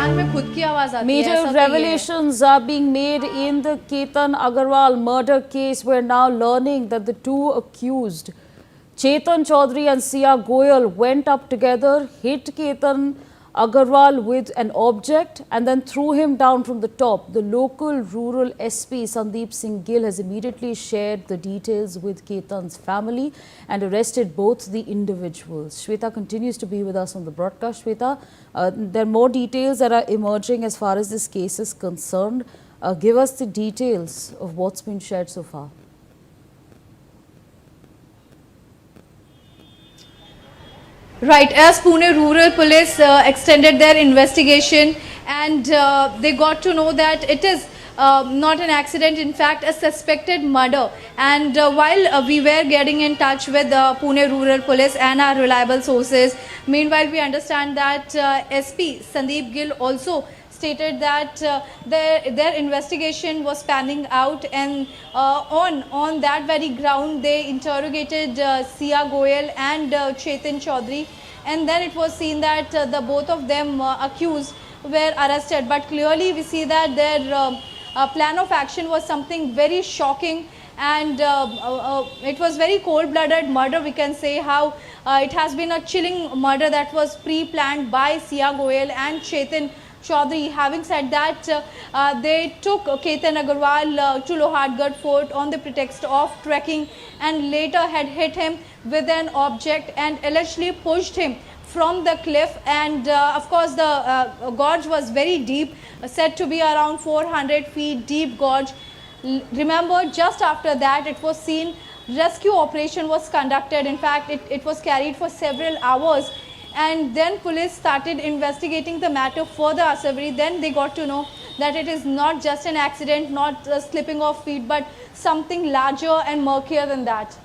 कान में खुद की आवाज आती है। Major revelations are being made in the Ketan Agarwal murder case. We're now learning that the two accused, Chetan Chaudhary and Sia Goyal, went up together, hit Ketan Agarwal with an object and then threw him down from the top. The local rural SP Sandeep Singh Gill has immediately shared the details with Ketan's family and arrested both the individuals. Shweta continues to be with us on the broadcast. Shweta, there are more details that are emerging as far as this case is concerned. Give us the details of what's been shared so far. Right, as Pune Rural Police extended their investigation and they got to know that it is not an accident, in fact a suspected murder. And while we were getting in touch with Pune Rural Police and our reliable sources, meanwhile we understand that SP Sandeep Gill also stated that their investigation was panning out, and on that very ground they interrogated Sia Goyal and Chetan Chaudhary, and then it was seen that the both of them accused were arrested. But clearly we see that their plan of action was something very shocking, and it was very cold-blooded murder, we can say. How it has been a chilling murder that was pre-planned by Sia Goyal and Chetan Chaudhary. Having said that, they took Ketan Agarwal to Lohargarh Fort on the pretext of trekking, and later had hit him with an object and allegedly pushed him from the cliff. And of course the gorge was very deep, said to be around 400 feet deep gorge. Remember, just after that it was seen rescue operation was conducted. In fact, it was carried for several hours, and then police started investigating the matter further, Asavri. Then they got to know that it is not just an accident, not slipping of feet, but something larger and murkier than that.